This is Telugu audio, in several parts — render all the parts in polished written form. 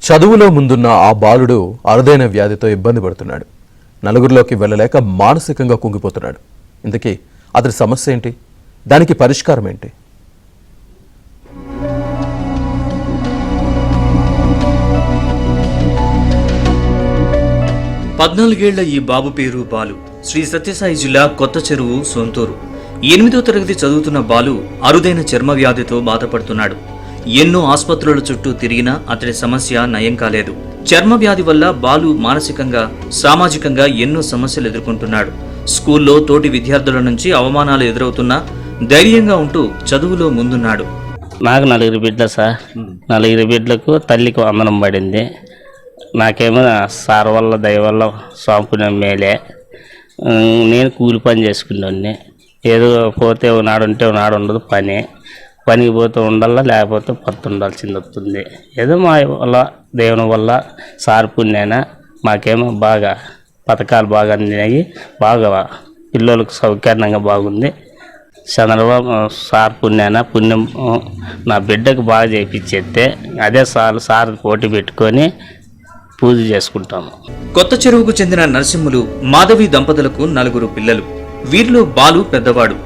చదువులో ముందున్న ఆ బాలుడు అరుదైన వ్యాధితో ఇబ్బంది పడుతున్నాడు. నలుగురిలోకి వెళ్ళలేక మానసికంగా కుంగిపోతున్నాడు. ఇంతకీ అతడి సమస్య ఏంటి? దానికి పరిష్కారం ఏంటి? పద్నాలుగేళ్ల ఈ బాబు పేరు బాలు. శ్రీ సత్యసాయి జిల్లా కొత్త చెరువు సొంతూరు. 8వ తరగతి చదువుతున్న బాలు అరుదైన చర్మ వ్యాధితో బాధపడుతున్నాడు. ఎన్నో ఆసుపత్రుల చుట్టూ తిరిగినా అతడి సమస్య నయం కాలేదు. చర్మ వ్యాధి వల్ల బాలు మానసికంగా, సామాజికంగా ఎన్నో సమస్యలు ఎదుర్కొంటున్నాడు. స్కూల్లో తోటి విద్యార్థుల నుంచి అవమానాలు ఎదురవుతున్నా ధైర్యంగా ఉంటూ చదువులో ముందున్నాడు. నాకు 4 బిడ్డలు సార్. 4 బిడ్డలకు తల్లికి వందనం పడింది. నాకేమో సార్ వల్ల దయ వల్ల సాంపుణ్యం మేలే. నేను కూలి పని చేసుకున్నాను. ఏదో పోతే నాడు ఉంటే నాడు ఉండదు. పనికి పోతే ఉండాలా, లేకపోతే పత్తు ఉండాల్సింది వస్తుంది. ఏదో మా వల్ల దేవుని వల్ల సార్ పుణ్యాన మాకేమో బాగా పథకాలు బాగా అందినాయి. బాగా పిల్లలకు సౌకర్యంగా బాగుంది. చంద్రబాబు సార్ పుణ్యం నా బిడ్డకు బాగా చేయించేస్తే అదే సార్ పోటీ పెట్టుకొని పూజ చేసుకుంటాము. కొత్త చెరువుకు చెందిన నరసింహులు, మాధవి దంపతులకు 4 పిల్లలు. వీరిలో బాలు పెద్దవాడు.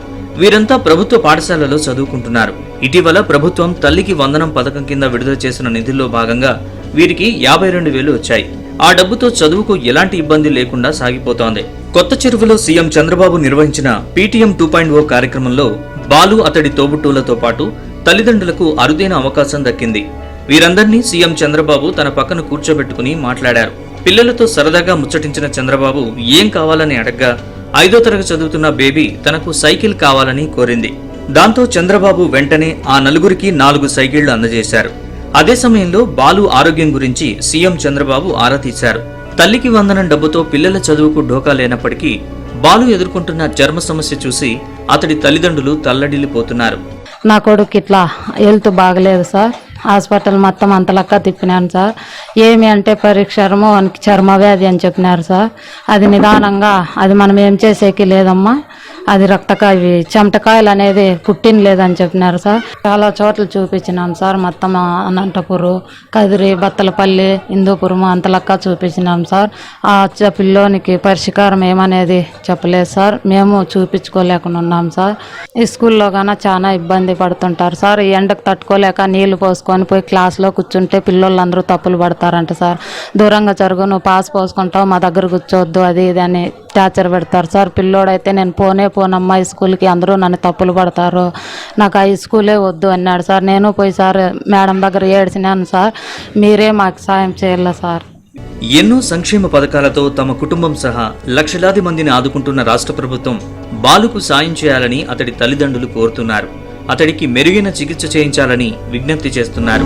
వీరంతా ప్రభుత్వ పాఠశాలలో చదువుకుంటున్నారు. ఇటీవల ప్రభుత్వం తల్లికి వందనం పథకం కింద విడుదల చేసిన నిధుల్లో భాగంగా వీరికి 52,000 వచ్చాయి. ఆ డబ్బుతో చదువుకు ఎలాంటి ఇబ్బంది లేకుండా సాగిపోతోంది. కొత్త చెరువులో సీఎం చంద్రబాబు నిర్వహించిన పీటీఎం 2.0 కార్యక్రమంలో బాలు, అతడి తోబుట్టువులతో పాటు తల్లిదండ్రులకు అరుదైన అవకాశం దక్కింది. వీరందరినీ సీఎం చంద్రబాబు తన పక్కన కూర్చోబెట్టుకుని మాట్లాడారు. పిల్లలతో సరదాగా ముచ్చటించిన చంద్రబాబు ఏం కావాలని అడగ్గా 5వ తరగతి చదువుతున్న బేబీ తనకు సైకిల్ కావాలని కోరింది. దాంతో చంద్రబాబు వెంటనే ఆ 4 4 సైకిళ్లు అందజేశారు. అదే సమయంలో బాలు ఆరోగ్యం గురించి సీఎం చంద్రబాబు ఆరా తీశారు. తల్లికి వందనం డబ్బుతో పిల్లల చదువుకు ఢోకా లేనప్పటికీ బాలు ఎదుర్కొంటున్న చర్మ సమస్య చూసి అతడి తల్లిదండ్రులు తల్లడిల్లిపోతున్నారు. నా కొడుకు ఇట్లా హెల్త్ బాగలేదు సార్. హాస్పిటల్ మొత్తం అంతలక్క తిప్పినాను సార్. ఏమి అంటే పరీక్షరము వానికి చర్మ వ్యాధి అని చెప్పినారు సార్. అది నిదానంగా, అది మనం ఏం చేసేకి లేదమ్మా, అది రక్తకాయ చెమటకాయలు అనేది పుట్టిన లేదని చెప్పినారు సార్. చాలా చోట్ల చూపించినాం సార్. మొత్తం అనంతపురం, కదిరి, బత్తలపల్లి, హిందూపురం అంతలక్క చూపించినాం సార్. ఆ పిల్లోనికి పరిష్కారం ఏమనేది చెప్పలేదు సార్. మేము చూపించుకోలేకుండా ఉన్నాం సార్. ఈ స్కూల్లో కన్నా చాలా ఇబ్బంది పడుతుంటారు సార్. ఈ ఎండకు తట్టుకోలేక నీళ్లు పోసుకొని పోయి క్లాస్లో కూర్చుంటే పిల్లోళ్ళందరూ తప్పులు పడతారంట సార్. దూరంగా జరుగు, నువ్వు పాస్ పోసుకుంటావు, మా దగ్గర కూర్చోవద్దు, అది ఇది అని టార్చర్ పెడతారు సార్. పిల్లోడైతే నేను పోనమ్మా ఈ స్కూల్కి, అందరూ నన్ను తప్పులు పడతారు, నాకు ఆ స్కూలే వద్దు అన్నాడు సార్. నేను పోయి సార్ మేడం దగ్గర ఏడ్చినాను సార్. మీరే మాకు సాయం చేయాలి సార్. ఎన్నో సంక్షేమ పథకాలతో తమ కుటుంబం సహా లక్షలాది మందిని ఆదుకుంటున్న రాష్ట్ర ప్రభుత్వం బాలుకు సాయం చేయాలని అతడి తల్లిదండ్రులు కోరుతున్నారు. అతడికి మెరుగైన చికిత్స చేయించాలని విజ్ఞప్తి చేస్తున్నారు.